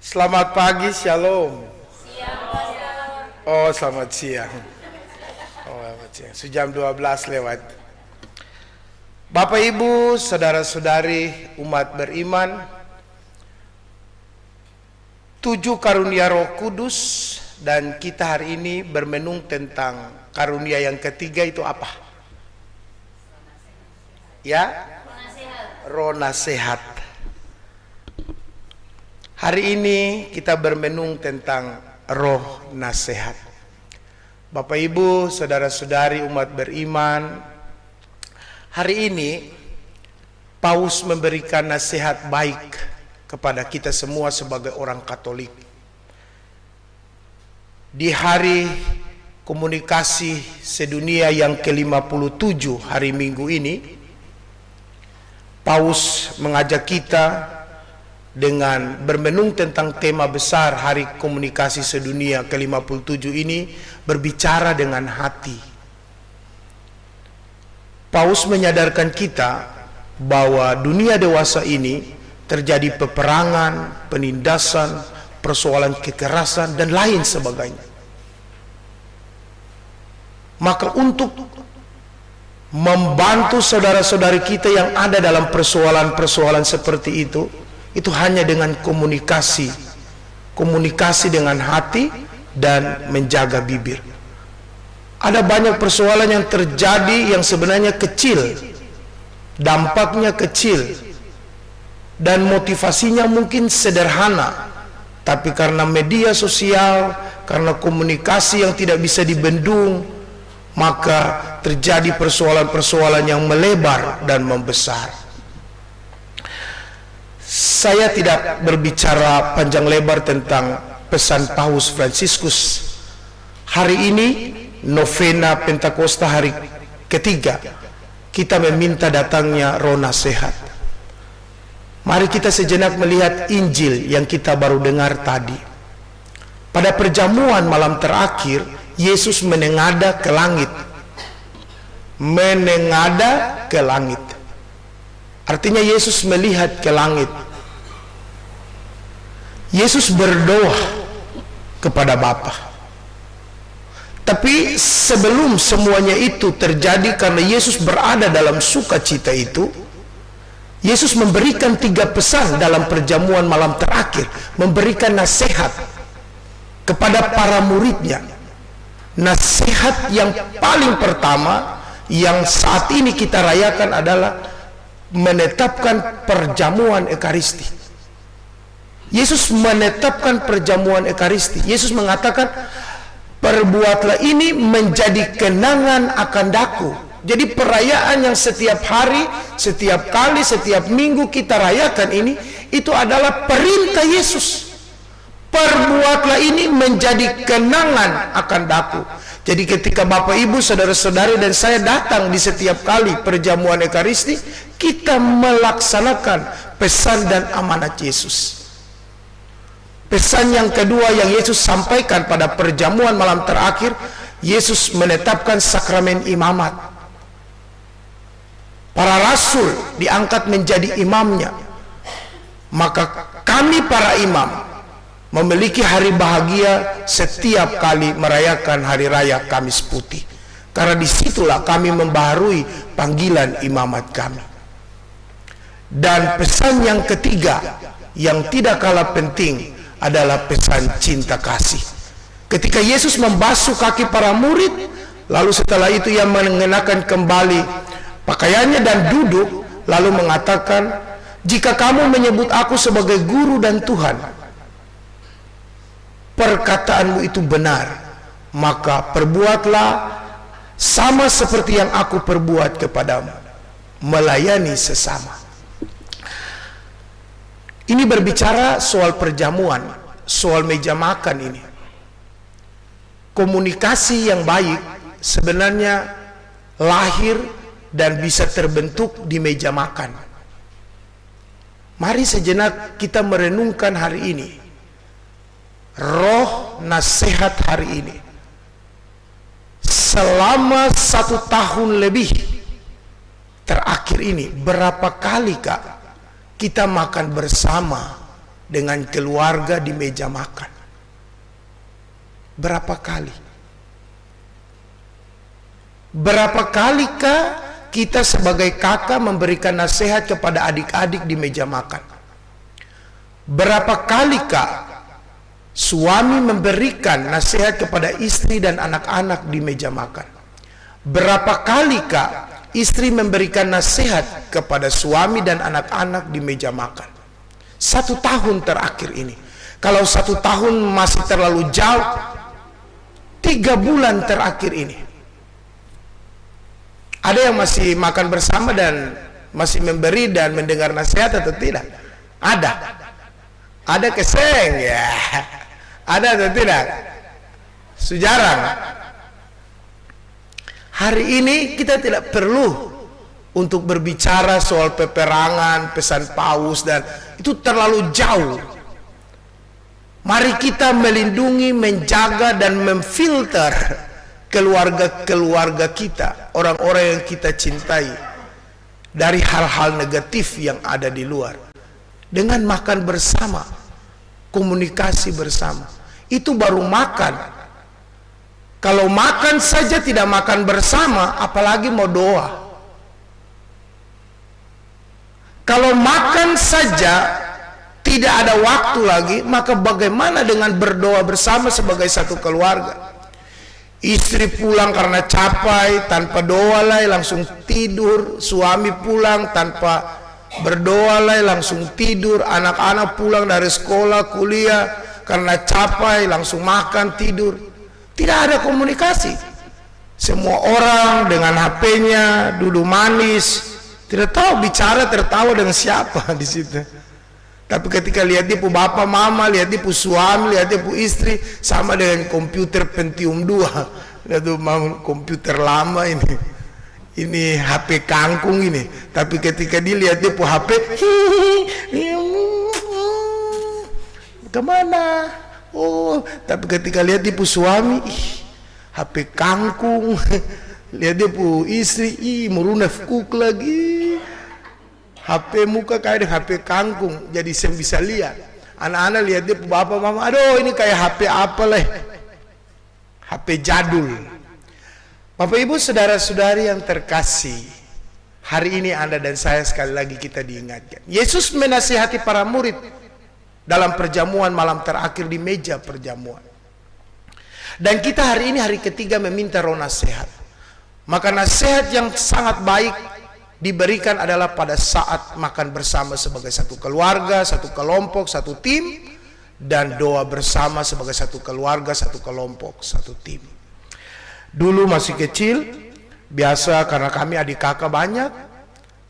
Selamat pagi, shalom. Siang, Pastor. Oh, selamat siang. Jam 12 lewat. Bapak Ibu, saudara-saudari umat beriman, 7 karunia Roh Kudus, dan kita hari ini bermenung tentang karunia yang ketiga itu apa? Ya? Roh Nasihat. Hari ini kita bermenung tentang Roh Nasihat. Bapak Ibu, saudara-saudari umat beriman, hari ini Paus memberikan nasihat baik kepada kita semua sebagai orang Katolik. Di hari komunikasi sedunia yang ke-57 hari Minggu ini, Paus mengajak kita dengan bermenung tentang tema besar Hari Komunikasi Sedunia ke-57 ini, berbicara dengan hati. Paus menyadarkan kita bahwa dunia dewasa ini terjadi peperangan, penindasan, persoalan kekerasan, dan lain sebagainya. Maka untuk membantu saudara-saudari kita yang ada dalam persoalan-persoalan seperti itu hanya dengan komunikasi dengan hati dan menjaga bibir. Ada banyak persoalan yang terjadi yang sebenarnya kecil, dampaknya kecil, dan motivasinya mungkin sederhana, tapi karena media sosial, karena komunikasi yang tidak bisa dibendung, maka terjadi persoalan-persoalan yang melebar dan membesar. Saya tidak berbicara panjang lebar tentang pesan Paus Fransiskus. Hari ini novena Pentakosta hari ketiga, kita meminta datangnya Roh Nasihat. Mari kita sejenak melihat Injil yang kita baru dengar tadi. Pada perjamuan malam terakhir, Yesus menengadah ke langit. Menengadah ke langit. Artinya Yesus melihat ke langit. Yesus berdoa kepada Bapa. Tapi sebelum semuanya itu terjadi, karena Yesus berada dalam sukacita itu, Yesus memberikan 3 pesan dalam perjamuan malam terakhir, memberikan nasihat kepada para muridnya. Nasihat yang paling pertama yang saat ini kita rayakan adalah menetapkan perjamuan Ekaristi. Yesus menetapkan perjamuan Ekaristi. Yesus mengatakan, perbuatlah ini menjadi kenangan akan daku. Jadi perayaan yang setiap hari, setiap kali, setiap minggu kita rayakan ini, itu adalah perintah Yesus. Perbuatlah ini menjadi kenangan akan daku. Jadi ketika Bapak Ibu, saudara-saudari dan saya datang di setiap kali perjamuan Ekaristi, kita melaksanakan pesan dan amanat Yesus. Pesan yang kedua yang Yesus sampaikan pada perjamuan malam terakhir, Yesus menetapkan sakramen imamat. Para rasul diangkat menjadi imamnya. Maka kami para imam memiliki hari bahagia setiap kali merayakan hari raya Kamis Putih, karena disitulah kami membaharui panggilan imamat kami. Dan pesan yang ketiga yang tidak kalah penting adalah pesan cinta kasih. Ketika Yesus membasuh kaki para murid, lalu setelah itu ia mengenakan kembali pakaiannya dan duduk, lalu mengatakan, jika kamu menyebut aku sebagai guru dan Tuhan, perkataanmu itu benar, maka perbuatlah sama seperti yang aku perbuat kepadamu, melayani sesama. Ini berbicara soal perjamuan, soal meja makan ini. Komunikasi yang baik sebenarnya lahir dan bisa terbentuk di meja makan. Mari sejenak kita merenungkan hari ini. Roh Nasihat hari ini. Selama 1 tahun lebih terakhir ini, berapa kali Kak kita makan bersama dengan keluarga di meja makan. Berapa kali? Berapa kalikah kita sebagai kakak memberikan nasihat kepada adik-adik di meja makan? Berapa kalikah suami memberikan nasihat kepada istri dan anak-anak di meja makan? Berapa kalikah istri memberikan nasihat kepada suami dan anak-anak di meja makan? 1 tahun terakhir ini. Kalau 1 tahun masih terlalu jauh, 3 bulan terakhir ini. Ada yang masih makan bersama dan masih memberi dan mendengar nasihat atau tidak? Ada. Ada keseng ya. Ada atau tidak? Sejarah. Hari ini kita tidak perlu untuk berbicara soal peperangan, pesan Paus, dan itu terlalu jauh. Mari kita melindungi, menjaga dan memfilter keluarga-keluarga kita, orang-orang yang kita cintai, dari hal-hal negatif yang ada di luar. Dengan makan bersama, komunikasi bersama, itu baru makan. Kalau makan saja tidak makan bersama, apalagi mau doa. Kalau makan saja tidak ada waktu lagi, maka bagaimana dengan berdoa bersama sebagai satu keluarga? Istri pulang karena capek, tanpa doa lah langsung tidur. Suami pulang tanpa berdoa lah langsung tidur. Anak-anak pulang dari sekolah, kuliah karena capek, langsung makan, tidur. Tidak ada komunikasi. Semua orang dengan HP-nya, duduk manis, tidak tahu bicara, tertawa dengan siapa di situ. Tapi ketika lihat dia pu bapak mama, lihat dia pu suami, lihat dia pu istri, sama dengan komputer Pentium 2. Lihat tuh komputer lama ini. Ini HP kangkung ini. Tapi ketika dia lihat dia pu HP, kemana? Oh, tapi ketika lihat dia pu suami, HP kangkung. Lihat dia pu istri, merunaf kuk lagi. HP muka kayak HP kangkung, jadi saya bisa lihat. Anak-anak lihat dia bapak mama, aduh ini kayak HP apa lah, HP jadul. Bapak ibu saudara-saudari yang terkasih, hari ini Anda dan saya sekali lagi kita diingatkan. Yesus menasihati para murid dalam perjamuan malam terakhir di meja perjamuan. Dan kita hari ini hari ketiga meminta roh nasihat. Maka nasihat yang sangat baik diberikan adalah pada saat makan bersama sebagai satu keluarga, satu kelompok, satu tim, dan doa bersama sebagai satu keluarga, satu kelompok, satu tim. Dulu masih kecil, biasa karena kami adik kakak banyak,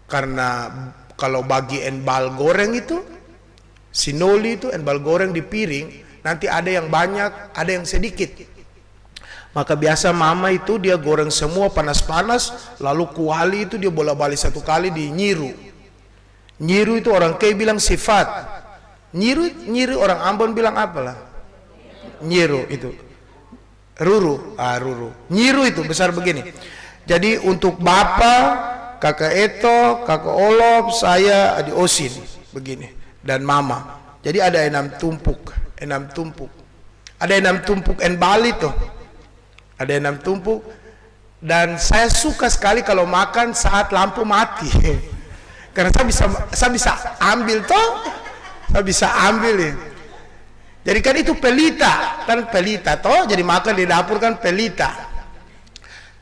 karena kalau bagi enbal goreng itu, sinoli itu enbal goreng di piring, nanti ada yang banyak, ada yang sedikit. Maka biasa mama itu dia goreng semua panas-panas, lalu kuali itu dia bola-balik satu kali di nyiru. Nyiru itu orang kaya bilang sifat. Nyiru orang Ambon bilang apalah? Nyiru itu. Ruru, ruru. Nyiru itu besar begini. Jadi untuk bapak, kakak Eto, kakak Olop, saya adik Osin begini dan mama. Jadi ada 6 tumpuk. Ada 6 tumpuk enbal itu. Ada 6 tumpuk. Dan saya suka sekali kalau makan saat lampu mati. Karena saya bisa ambil toh. Saya bisa ambil ya. Jadi kan itu pelita. Kan pelita toh. Jadi makan di dapur kan pelita.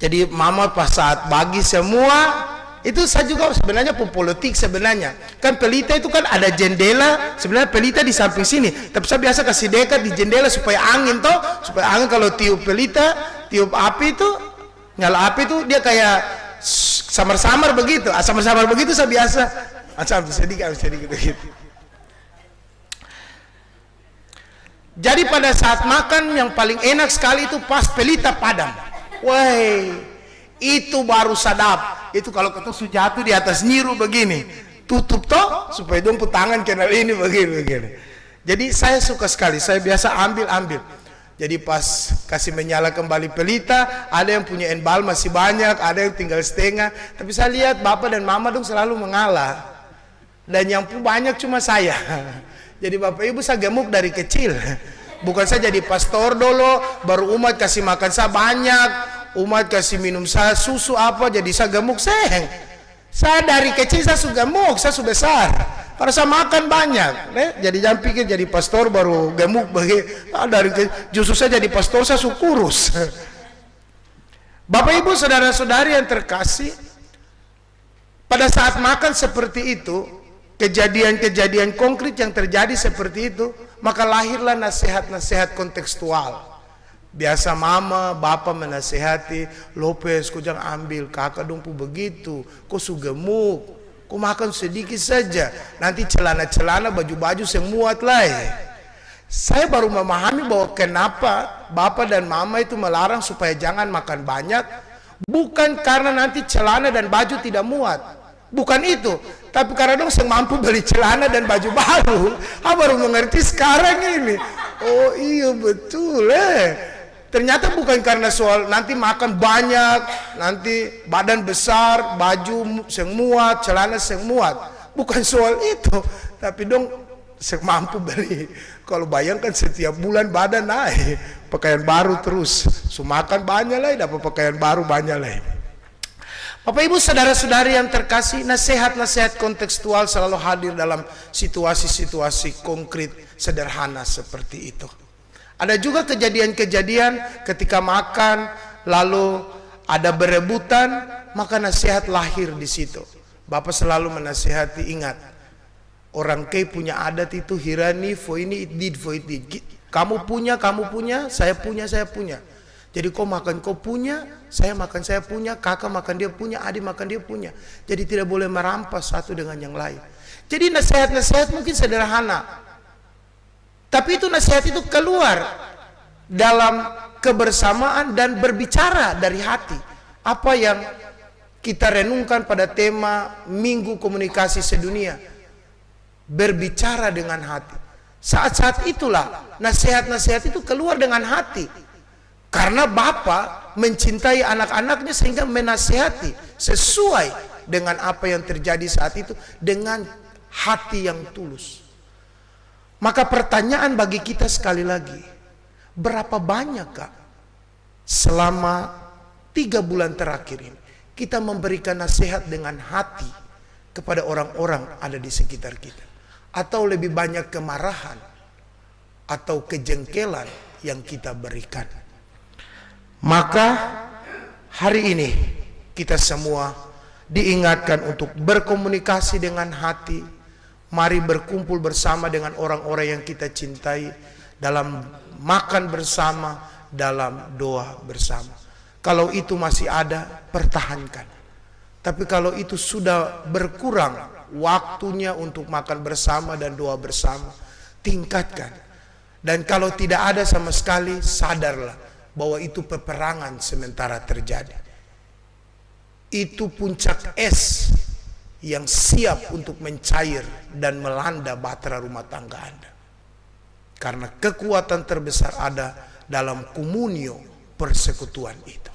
Jadi mama pas saat bagi semua. Itu saya juga sebenarnya politik sebenarnya. Kan pelita itu kan ada jendela. Sebenarnya pelita di samping sini. Tapi saya biasa kasih dekat di jendela supaya angin toh. Supaya angin kalau tiup pelita, tiup api itu, nyala api itu dia kayak samar-samar begitu. Samar-samar begitu saya biasa. Sedikit gitu. Jadi pada saat makan yang paling enak sekali itu pas pelita padam. Wah, itu baru sadap. Itu kalau ketemu jatuh di atas nyiru begini, tutup toh supaya dong tangan kenal ini begini. Jadi saya suka sekali. Saya biasa ambil. Jadi pas kasih menyala kembali pelita, ada yang punya enbal masih banyak, ada yang tinggal setengah. Tapi saya lihat bapak dan mama dong selalu mengalah. Dan yang banyak cuma saya. Jadi Bapak Ibu saya gemuk dari kecil. Bukan saya jadi pastor dulu, baru umat kasih makan saya banyak, umat kasih minum saya susu apa, jadi saya gemuk. Saya dari kecil saya sudah gemuk, saya sudah besar. Karena saya makan banyak. Jadi jangan pikir jadi pastor baru gemuk justru saya jadi pastor saya kurus. Bapak Ibu saudara-saudari yang terkasih, pada saat makan seperti itu, kejadian-kejadian konkret yang terjadi seperti itu, maka lahirlah nasihat-nasihat kontekstual. Biasa mama, bapak menasihati, Lopez, kau jangan ambil kakak dong begitu, kau su gemuk, kau makan sedikit saja, nanti celana-celana, baju-baju yang muat lah. Saya baru memahami bahwa kenapa bapak dan mama itu melarang supaya jangan makan banyak, bukan karena nanti celana dan baju tidak muat, bukan itu, tapi karena dong yang mampu beli celana dan baju baru. Baru mengerti sekarang ini. Oh iya betul ternyata bukan karena soal nanti makan banyak, nanti badan besar, baju yang muat, celana yang muat, bukan soal itu, tapi dong yang mampu beli. Kalau bayangkan setiap bulan badan naik, pakaian baru terus, makan banyak lah, dapat pakaian baru banyak lah. Bapak Ibu saudara-saudari yang terkasih, nasihat-nasihat kontekstual selalu hadir dalam situasi-situasi konkret sederhana seperti itu. Ada juga kejadian-kejadian ketika makan lalu ada berebutan, maka nasihat lahir di situ. Bapak selalu menasihati, ingat, orang kaya punya adat itu hirani for ini, it did for it did. Kamu punya, saya punya. Jadi kau makan kau punya, saya makan saya punya, kakak makan dia punya, adik makan dia punya. Jadi tidak boleh merampas satu dengan yang lain. Jadi nasihat-nasihat mungkin sederhana, tapi itu nasihat itu keluar dalam kebersamaan dan berbicara dari hati. Apa yang kita renungkan pada tema Minggu Komunikasi Sedunia, berbicara dengan hati. Saat-saat itulah nasihat-nasihat itu keluar dengan hati. Karena Bapa mencintai anak-anaknya sehingga menasihati sesuai dengan apa yang terjadi saat itu dengan hati yang tulus. Maka pertanyaan bagi kita sekali lagi, berapa banyak Kak selama 3 bulan terakhir ini kita memberikan nasihat dengan hati kepada orang-orang ada di sekitar kita? Atau lebih banyak kemarahan atau kejengkelan yang kita berikan? Maka hari ini kita semua diingatkan untuk berkomunikasi dengan hati. Mari berkumpul bersama dengan orang-orang yang kita cintai, dalam makan bersama, dalam doa bersama. Kalau itu masih ada, pertahankan. Tapi kalau itu sudah berkurang waktunya untuk makan bersama dan doa bersama, tingkatkan. Dan kalau tidak ada sama sekali, sadarlah bahwa itu peperangan sementara terjadi. Itu puncak es yang siap untuk mencair dan melanda bahtera rumah tangga Anda. Karena kekuatan terbesar ada dalam komunio persekutuan itu.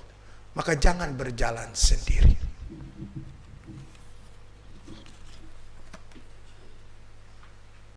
Maka jangan berjalan sendiri.